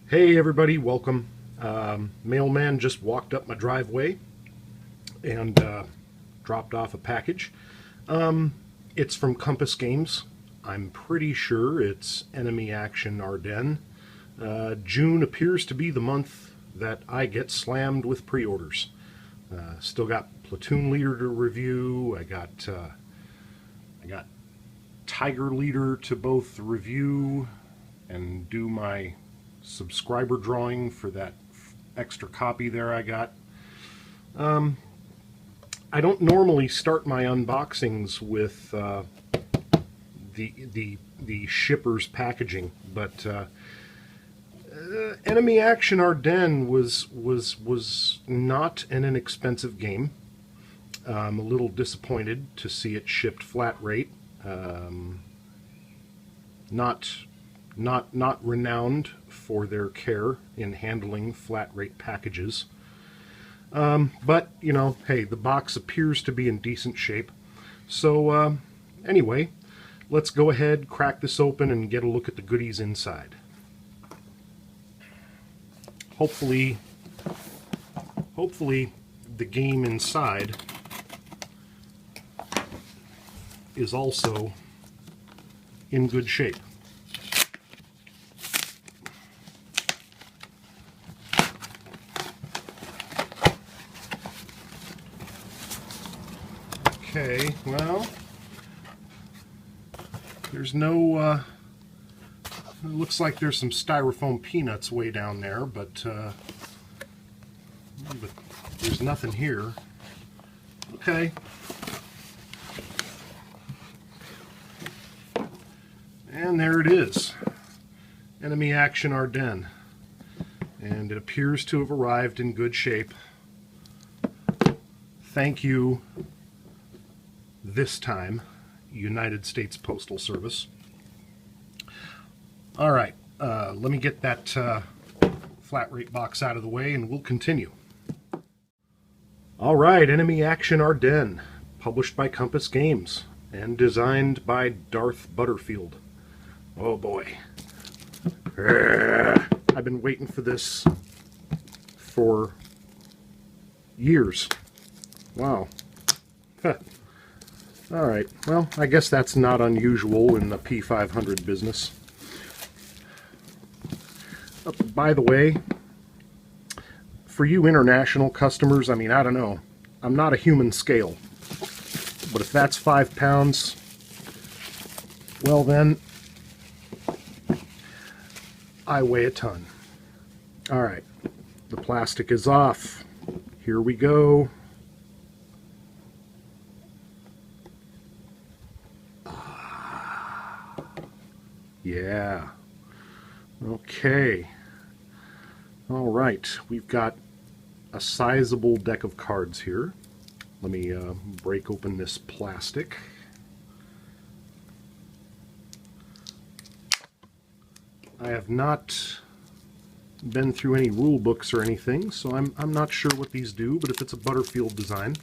Hey everybody, welcome. Mailman just walked up my driveway and dropped off a package. It's from Compass Games. I'm pretty sure it's Enemy Action Ardennes. June appears to be the month that I get slammed with pre-orders. Still got Platoon Leader to review. I got Tiger Leader to both review and do my subscriber drawing for that extra copy there I got. I don't normally start my unboxings with the shipper's packaging, but Enemy Action Ardennes was not an inexpensive game. I'm a little disappointed to see it shipped flat rate. Not renowned for their care in handling flat rate packages. But, you know, hey, the box appears to be in decent shape. So, anyway, let's go ahead, crack this open, and get a look at the goodies inside. Hopefully the game inside is also in good shape. Okay, well, there's no, it looks like there's some styrofoam peanuts way down there, but there's nothing here. Okay. And there it is, Enemy Action Ardennes, and it appears to have arrived in good shape. Thank you, this time, United States Postal Service. All right, let me get that flat rate box out of the way and we'll continue. All right, Enemy Action Ardennes, published by Compass Games and designed by Butterfield. Oh boy. I've been waiting for this for years. Wow. Alright, well, I guess that's not unusual in the P500 business. By the way, for you international customers, I mean, I don't know. I'm not a human scale. But if that's 5 pounds, well then, I weigh a ton. Alright, the plastic is off. Here we go. Yeah. Okay. All right. We've got a sizable deck of cards here. Let me break open this plastic. I have not been through any rule books or anything, so I'm not sure what these do, but if it's a Butterfield design,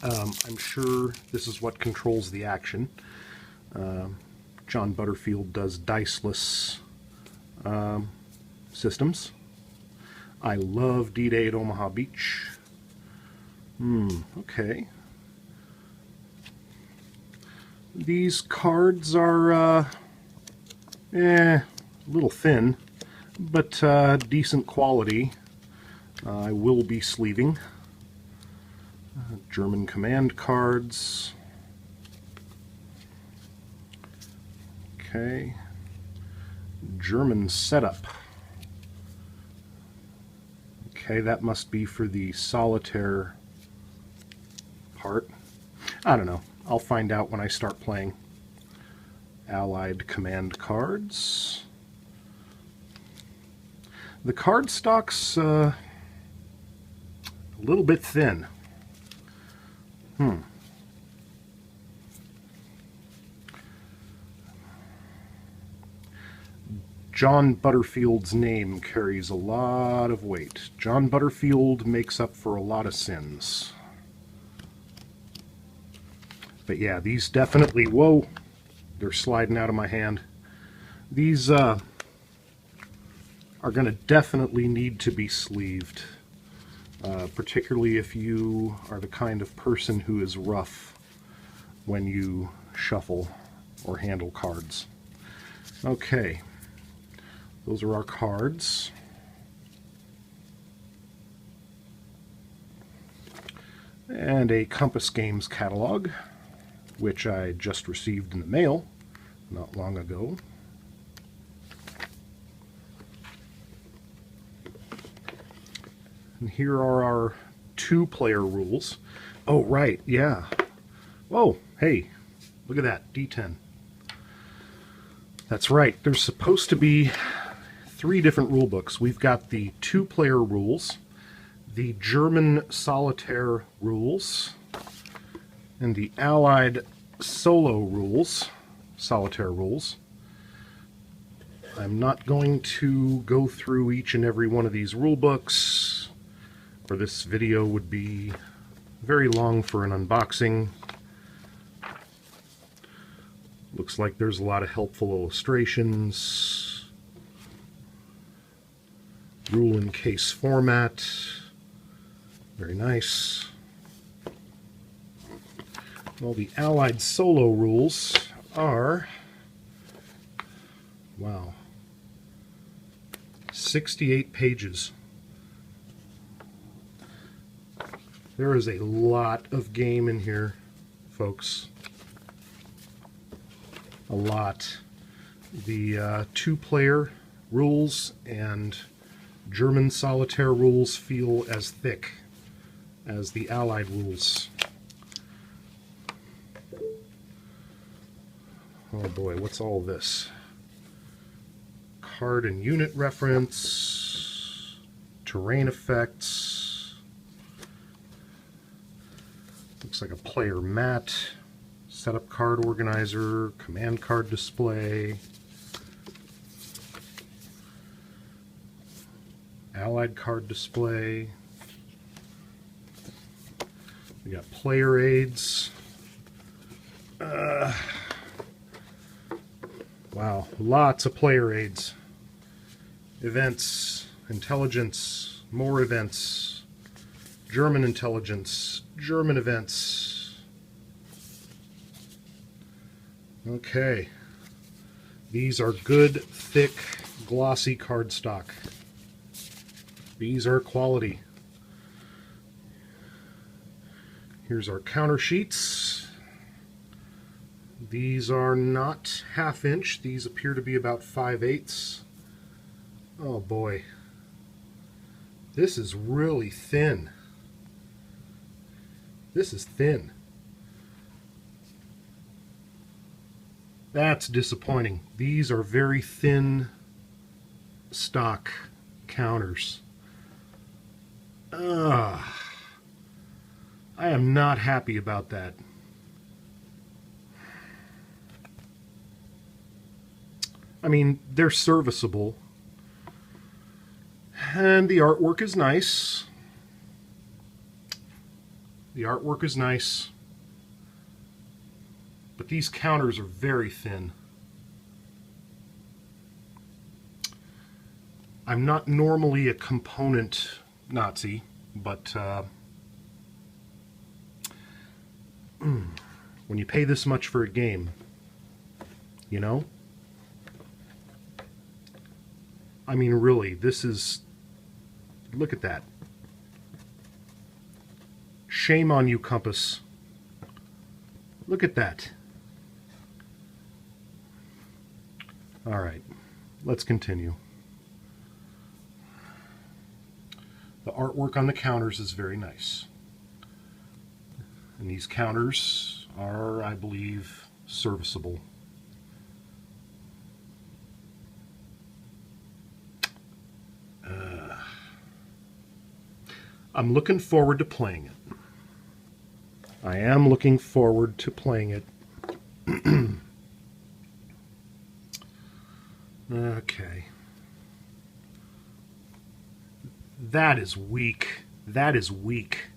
I'm sure this is what controls the action. John Butterfield does diceless systems. I love D-Day at Omaha Beach. Okay. These cards are a little thin, but decent quality. I will be sleeving. German command cards. Okay, German setup. Okay, that must be for the solitaire part. I don't know. I'll find out when I start playing. Allied command cards. The card stock's a little bit thin. John Butterfield's name carries a lot of weight. John Butterfield makes up for a lot of sins. But yeah, these definitely, whoa, they're sliding out of my hand. These are going to definitely need to be sleeved, particularly if you are the kind of person who is rough when you shuffle or handle cards. Okay, those are our cards. And a Compass Games catalog, which I just received in the mail not long ago. And here are our 2-player rules. Oh, right, yeah. Whoa, hey, look at that, D10. That's right, there's supposed to be 3 different rule books. We've got the 2-player rules, the German solitaire rules, and the Allied solo rules, solitaire rules. I'm not going to go through each and every one of these rule books, or this video would be very long for an unboxing. Looks like there's a lot of helpful illustrations. Rule in case format. Very nice. Well, the Allied solo rules are, wow, 68 pages. There is a lot of game in here, folks. A lot. The 2-player rules and German solitaire rules feel as thick as the Allied rules. Oh boy, what's all this? Card and unit reference, terrain effects, looks like a player mat, setup card organizer, command card display, Allied card display. We got player aids. Wow, lots of player aids. Events, intelligence, more events, German intelligence, German events. Okay. These are good, thick, glossy cardstock. These are quality. Here's our counter sheets. These are not 1/2 inch. These appear to be about 5/8. Oh boy. This is really thin. This is thin. That's disappointing. These are very thin stock counters. I am not happy about that. I mean, they're serviceable. And the artwork is nice. The artwork is nice. But these counters are very thin. I'm not normally a component Nazi, but when you pay this much for a game, you know? I mean, really, this is... Look at that. Shame on you, Compass. Look at that. All right, let's continue. The artwork on the counters is very nice. And these counters are, I believe, serviceable. I'm looking forward to playing it. I am looking forward to playing it. Okay. That is weak. That is weak.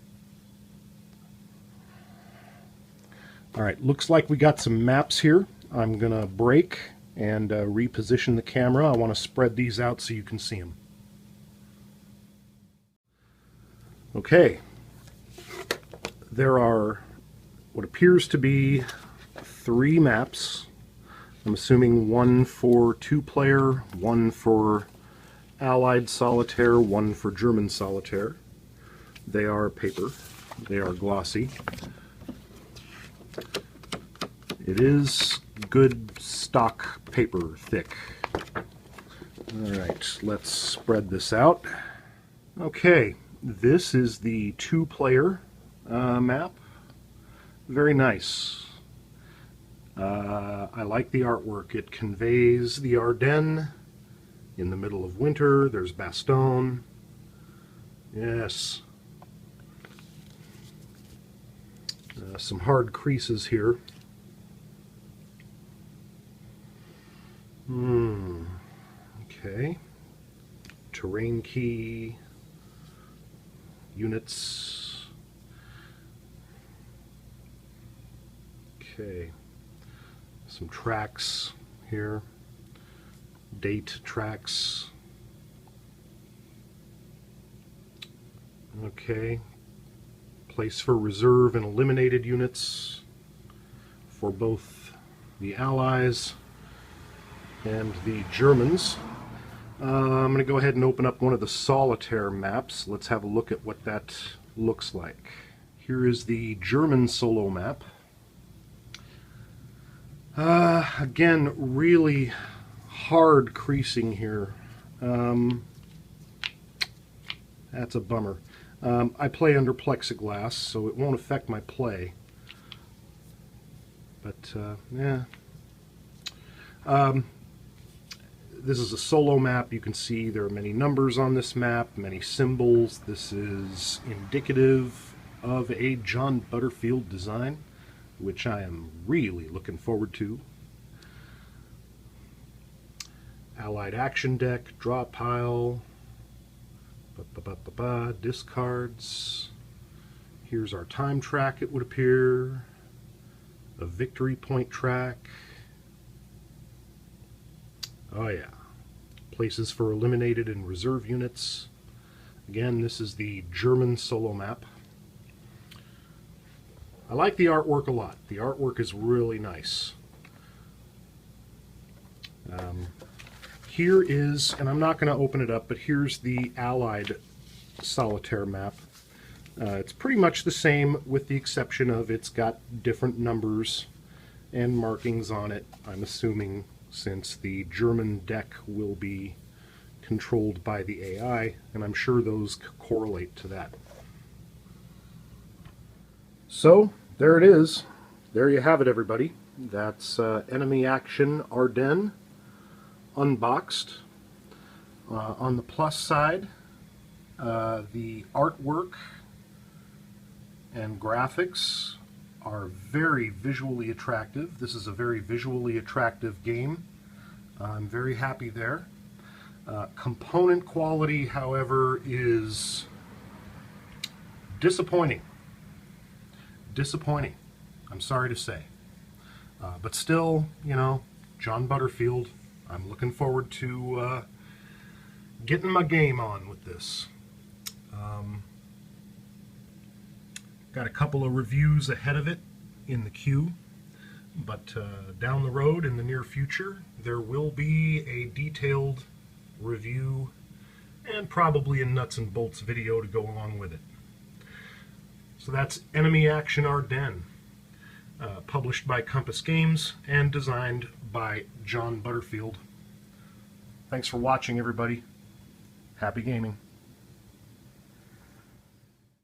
All right, looks like we got some maps here. I'm gonna break and reposition the camera. I want to spread these out so you can see them. Okay, there are what appears to be 3 maps. I'm assuming one for 2-player, one for Allied Solitaire, one for German Solitaire. They are paper. They are glossy. It is good stock paper, thick. Alright, let's spread this out. Okay, this is the 2-player map. Very nice. I like the artwork. It conveys the Ardennes in the middle of winter. There's Bastogne. Yes. Some hard creases here. Okay. Terrain key. Units. Okay. Some tracks here. Date tracks. Okay. Place for reserve and eliminated units for both the Allies and the Germans. I'm going to go ahead and open up one of the solitaire maps. Let's have a look at what that looks like. Here is the German solo map. Again, really hard creasing here. That's a bummer. I play under plexiglass, so it won't affect my play. But, yeah. This is a solo map. You can see there are many numbers on this map, many symbols. This is indicative of a John Butterfield design, which I am really looking forward to. Allied action deck, draw pile, discards. Here's our time track, it would appear. A victory point track. Oh yeah. Places for eliminated and reserve units. Again, this is the German solo map. I like the artwork a lot. The artwork is really nice. Here is, and I'm not going to open it up, but here's the Allied solitaire map. It's pretty much the same with the exception of it's got different numbers and markings on it, I'm assuming, since the German deck will be controlled by the AI, and I'm sure those correlate to that. So, there it is. There you have it, everybody. That's Enemy Action Ardennes unboxed. On the plus side, the artwork and graphics are very visually attractive. This is a very visually attractive game. I'm very happy there. Component quality, however, is disappointing. Disappointing, I'm sorry to say. But still, you know, John Butterfield, I'm looking forward to getting my game on with this. Got a couple of reviews ahead of it in the queue, but down the road in the near future there will be a detailed review and probably a nuts and bolts video to go along with it. So that's Enemy Action Ardennes, published by Compass Games and designed by John Butterfield. Thanks for watching, everybody. Happy gaming.